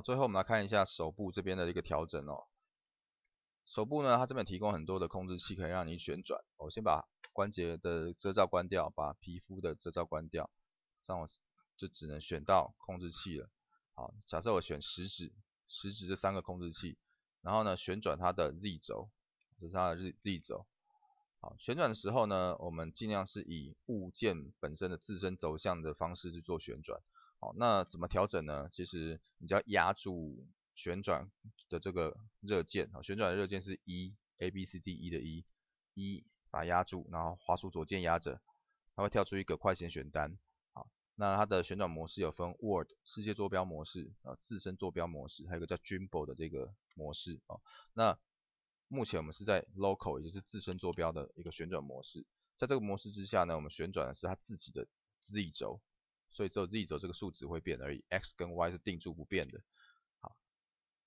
最后我们来看一下手部这边的一个调整哦。手部呢，它这边提供很多的控制器可以让你旋转。我先把关节的遮罩关掉，把皮肤的遮罩关掉，这样我就只能选到控制器了。好，假设我选食指，食指这3个控制器，然后呢旋转它的 Z 轴，这是它的 Z 轴。好，旋转的时候呢，我们尽量是以物件本身的自身轴向的方式去做旋转。好，那怎么调整呢？其实你只要压住旋转的这个热键，好，旋转的热键是 A B C D E 的 E，把它压住，然后滑鼠左键压着，它会跳出一个快捷选单。好，那它的旋转模式有分 World 世界坐标模式、自身坐标模式，还有一个叫 Gimbal 的这个模式。那目前我们是在 Local， 也就是自身坐标的一个旋转模式。在这个模式之下呢，我们旋转的是它自己的 Z 轴，所以只有 Z 轴这个数值会变而已 ，X 跟 Y 是定住不变的。好，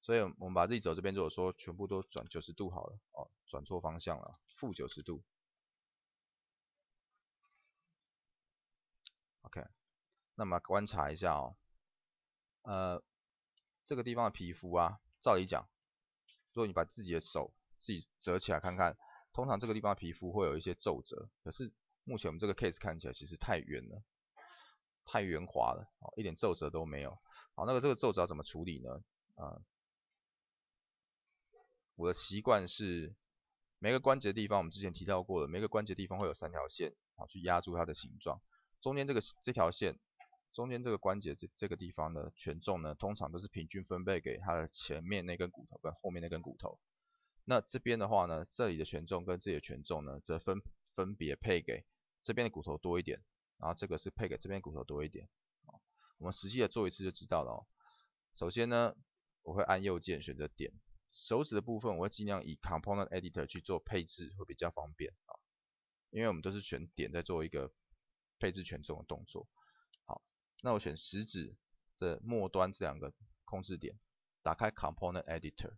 所以我们把 Z 轴这边如果说全部都转90度好了，转错方向了，负90度。OK， 那么观察一下这个地方的皮肤啊，照理讲，如果你把自己的手自己折起来看看，通常这个地方的皮肤会有一些皱褶，可是目前我们这个 case 看起来其实太圆了，太圆滑了，一点皱褶都没有。好，那这个皱褶要怎么处理呢？我的习惯是每个关节的地方，我们之前提到过了，每个关节地方会有3条线，去压住它的形状。中间这条线，中间这个关节这个地方的权重呢，通常都是平均分配给它的前面那根骨头跟后面那根骨头。那这边的话呢，这里的权重跟这里的权重呢，则分别配给这边的骨头多一点，然后这个是配给这边骨头多一点。我们实际的做一次就知道了首先呢，我会按右键选择点，手指的部分我会尽量以 Component Editor 去做配置，会比较方便因为我们都是选点在做一个配置权重的动作。好，那我选食指的末端这2个控制点，打开 Component Editor。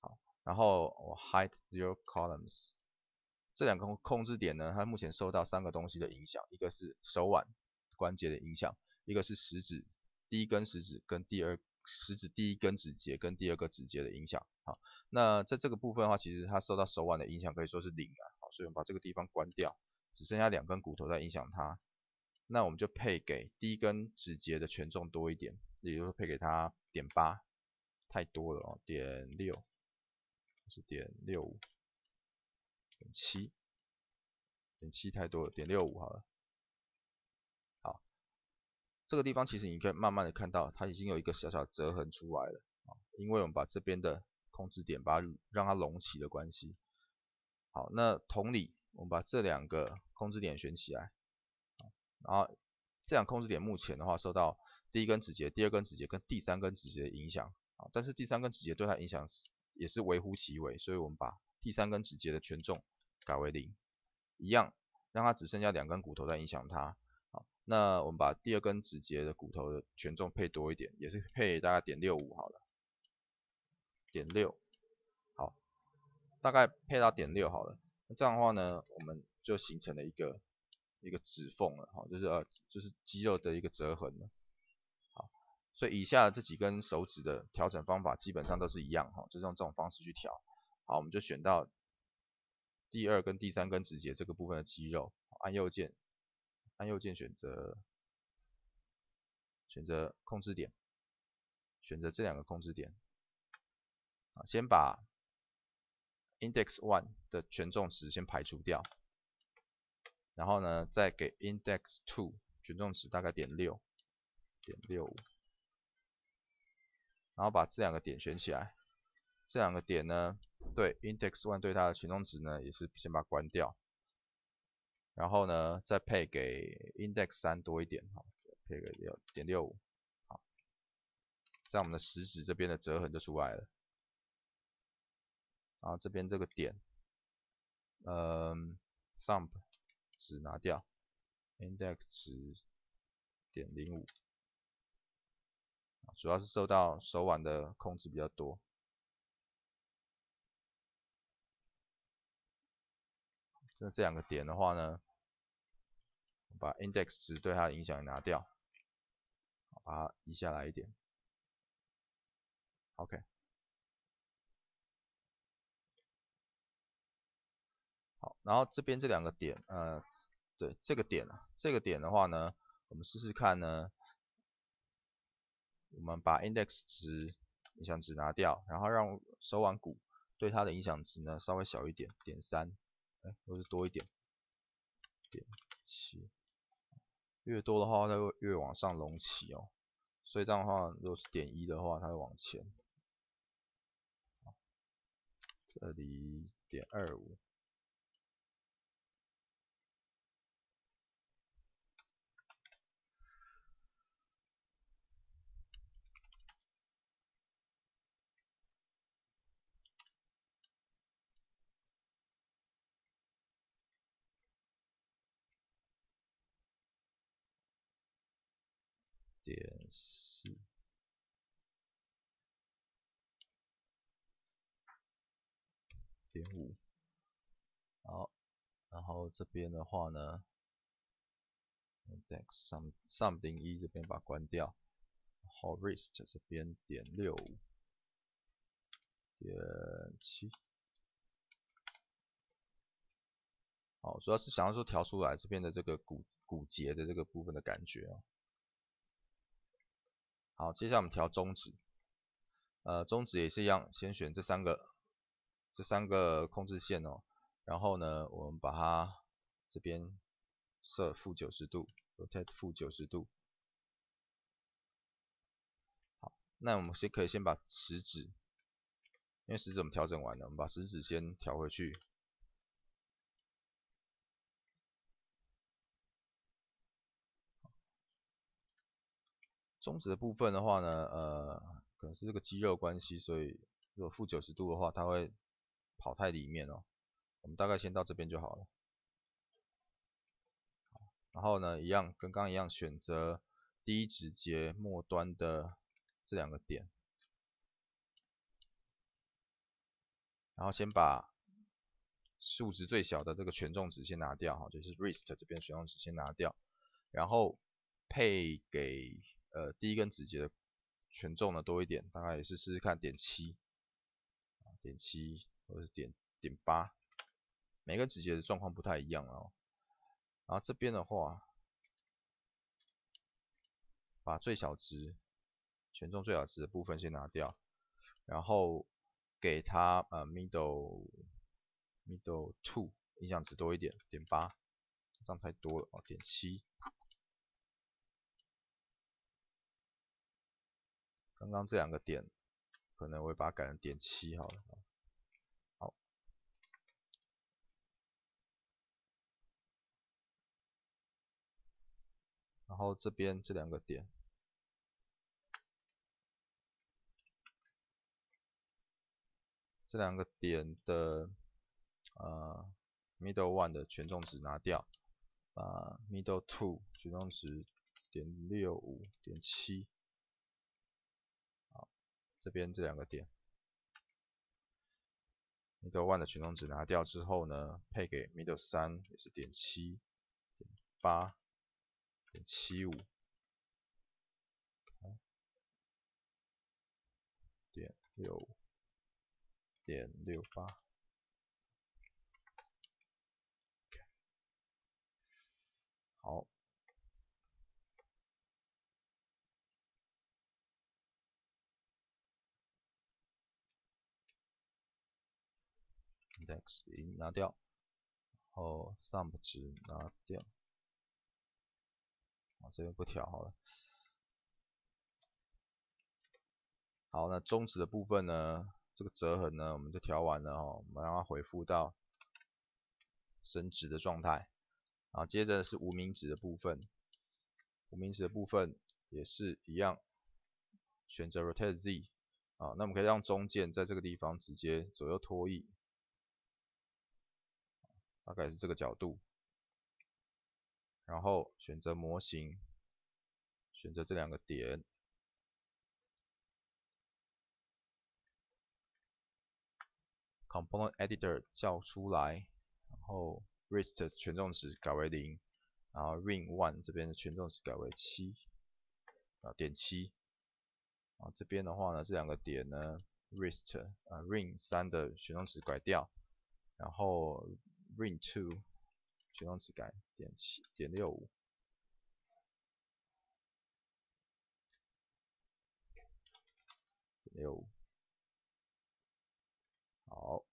好，然后我 Hide Zero Columns。这2个控制点呢，它目前受到3个东西的影响，一个是手腕关节的影响，一个是食指第一根食指跟食指第一根指节跟第2个指节的影响。好，那在这个部分的话，其实它受到手腕的影响可以说是0好，所以我们把这个地方关掉，只剩下2根骨头在影响它。那我们就配给第一根指节的权重多一点，也就是配给它0.8，太多了0.6，是0.65。0.7太多了，0.65好了。好，这个地方其实你可以慢慢的看到，它已经有一个小小的折痕出来了因为我们把这边的控制点让它隆起的关系。好，那同理，我们把这2个控制点选起来，然后这2控制点目前的话受到第一根指节、第2根指节跟第3根指节的影响但是第3根指节对它影响也是微乎其微，所以我们把第3根指节的权重改为0。一样，让它只剩下2根骨头在影响它。好，那我们把第2根指节的骨头的权重配多一点，也是配大概0.65好了，0.6，好，大概配到0.6好了。那这样的话呢，我们就形成了一个指缝了，就是肌肉的一个折痕了。好，所以以下这几根手指的调整方法基本上都是一样就是用这种方式去调。好，我们就选到第2跟第3根指节这个部分的肌肉，按右键选择控制点，选择这2个控制点，先把 Index 1的权重值先排除掉，然后呢再给 Index 2权重值大概0.6、0.65，然后把这2个点选起来，这2个点呢，对 Index 1对它的权重值呢也是先把它关掉。然后呢，再配给 Index 3多一点，配个0.65，好，这样我们的食指这边的折痕就出来了。然后这边这个点，Thumb 值拿掉 ，Index 值0.05，主要是受到手腕的控制比较多。那这2个点的话呢，把 Index 值对它的影响拿掉，把它移下来一点。OK， 好，然后这边这两个点，对，这个点的话呢，我们试试看呢，我们把 index 值影响值拿掉，然后让手腕骨对它的影响值呢稍微小一点，0.3，或是多一点，0.7，越多的话它会越往上隆起哦，所以这样的话，如果是0.1的话，它会往前，这里0.25。0.4，0.5，好，然后这边的话呢 ，index sum 0.1这边把它关掉，然后 wrist 这边0.65，0.7，好，主要是想要说调出来这边的这个骨节的这个部分的感觉哦。好，接下来我们调中指，中指也是一样，先选这三个控制线哦，然后呢，我们把它这边设负90度 ，rotate 负90度。好，那我们可以先把食指，因为食指我们调整完了，我们把食指先调回去。中指的部分的话呢，可能是这个肌肉关系，所以如果负90度的话，它会跑太里面哦。我们大概先到这边就好了。然后呢，一样跟刚刚一样，选择第一指节末端的这两个点，然后先把数值最小的这个权重值先拿掉哈，就是 wrist 这边权重值先拿掉，然后配给第一根指节的权重呢多一点，大概也是试试看0.7，或者是0.8，每个指节的状况不太一样哦。然后这边的话，把最小值权重最小值的部分先拿掉，然后给它middle 2影响值多一点，0.8，这样太多了哦，0.7。刚刚这两个点，可能我会把它改成0.7好了。好，然后这边这两个点，的middle 1的权重值拿掉，把middle 2权重值0.65、0.7，好，这边这两个点。middle 1的权重值拿掉之后呢，配给 middle 3也是0.7、0.8、0.75、0.65、0.68。好，index 0拿掉，然后 sum 值拿掉，好，这边不调好了。好，那中指的部分呢，这个折痕呢，我们就调完了哦，我们让它恢复到伸直的状态。然后接着是无名指的部分，无名指的部分也是一样，选择 rotate Z，啊，那我们可以让中键在这个地方直接左右拖移，大概是这个角度，然后选择模型，选择这两个点。Component Editor 叫出来，然后 wrist 权重值改为0，然后 ring 1这边的权重值改为7，0.7。啊，这边的话呢，这两个点呢 ring 3的旋动值改掉，然后 ring 2旋动值改0.65。好，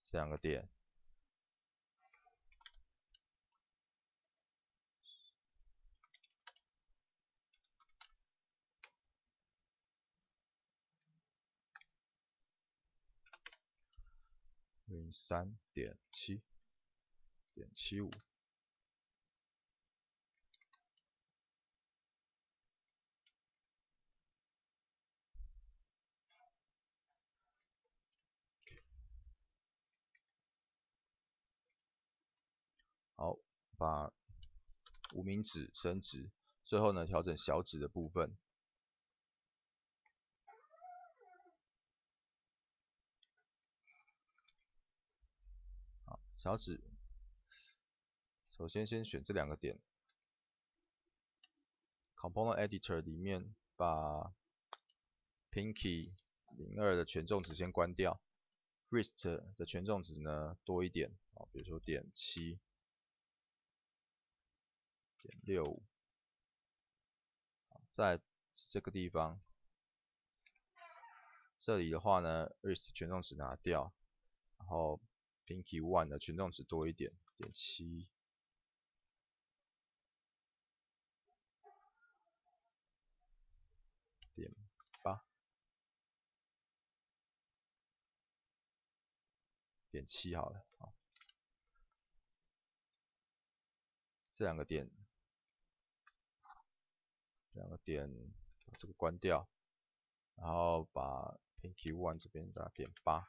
这两个点。3.7.75。好，把无名指升值，最后呢调整小指的部分。好，小指首先先选这两个点 ，Component Editor 里面把 Pinky 02的权重值先关掉 ，Wrist 的权重值呢多一点，比如说0.7、0.65，在这个地方，这里的话呢 ，Wrist 权重值拿掉，然后 Pinky 1的权重值多一点，0.7。0.8、0.7好了，好，这两个点把这个关掉，然后把 Pinky 1这边打0.8，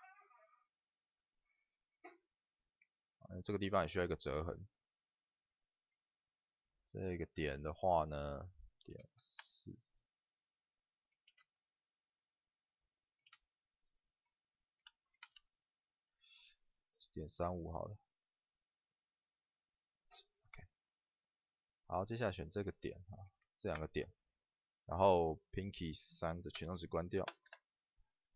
这个地方也需要一个折痕。这个点的话呢，0.4。0.35好了。OK， 好，接下来选这个点啊，这两个点，然后 Pinky 3的权重值关掉，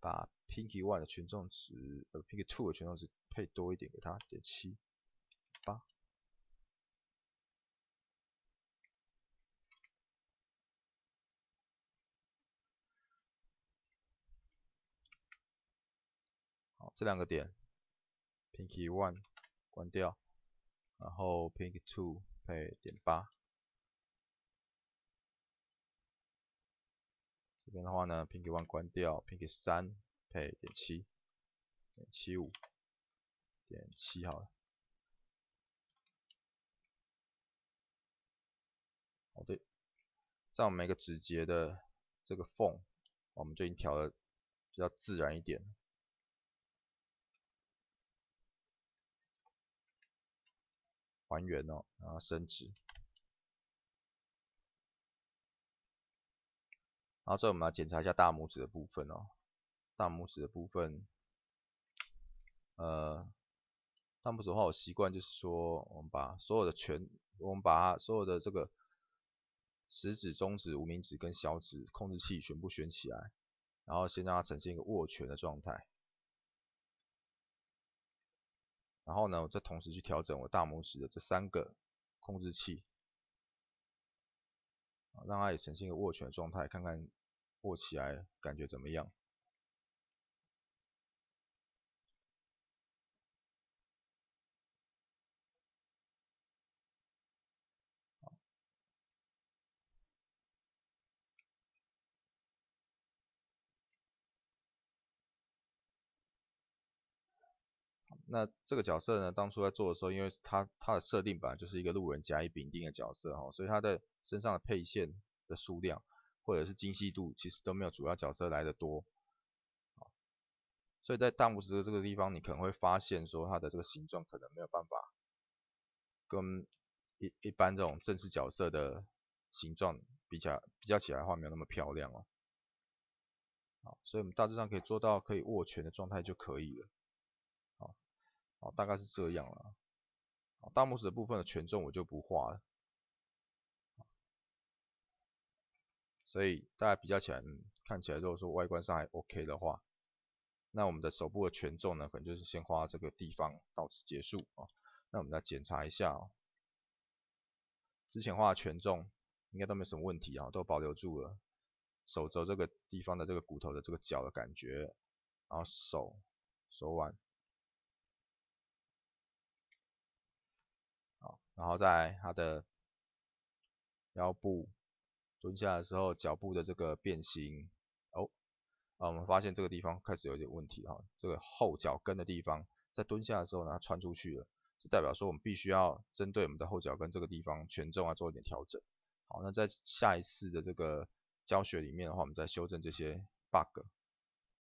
把 Pinky 1的权重值Pinky 2的权重值配多一点给它，0.7、8。好，这两个点 Pinky 1关掉，然后 Pinky 2配0.8。这边的话呢 ，Pinky 1关掉 ，Pinky 3配0.7、0.75、0.7好了。哦对，在我们每个指节的这个缝，我们就已经调的比较自然一点。还原哦，然后升值。然后最后我们来检查一下大拇指的部分哦。大拇指的部分，大拇指的话，我习惯就是说，我们把所有的这个食指、中指、无名指跟小指控制器全部选起来，然后先让它呈现一个握拳的状态。然后呢，我再同时去调整我大拇指的这3个控制器，让它也呈现一个握拳的状态，看看握起来感觉怎么样。那这个角色呢，当初在做的时候，因为它的设定本来就是一个路人甲乙丙丁的角色哈，所以它的身上的配线的数量或者是精细度，其实都没有主要角色来的多。所以在大拇指的这个地方，你可能会发现说它的这个形状可能没有办法跟一般这种正式角色的形状比较起来的话，没有那么漂亮哦。好，所以我们大致上可以做到可以握拳的状态就可以了。好，大概是这样了。大拇指的部分的权重我就不画了。所以大概比较起来，看起来如果说外观上还 OK 的话，那我们的手部的权重呢，可能就是先画这个地方到此结束啊。那我们来检查一下之前画的权重应该都没什么问题啊，都保留住了。手肘这个地方的这个骨头的这个角的感觉，然后手腕，好，然后在它的腰部蹲下的时候，脚部的这个变形，我们发现这个地方开始有点问题哈，这个后脚跟的地方在蹲下的时候呢，它穿出去了，就代表说我们必须要针对我们的后脚跟这个地方权重做一点调整。好，那在下一次的这个教学里面的话，我们再修正这些 bug。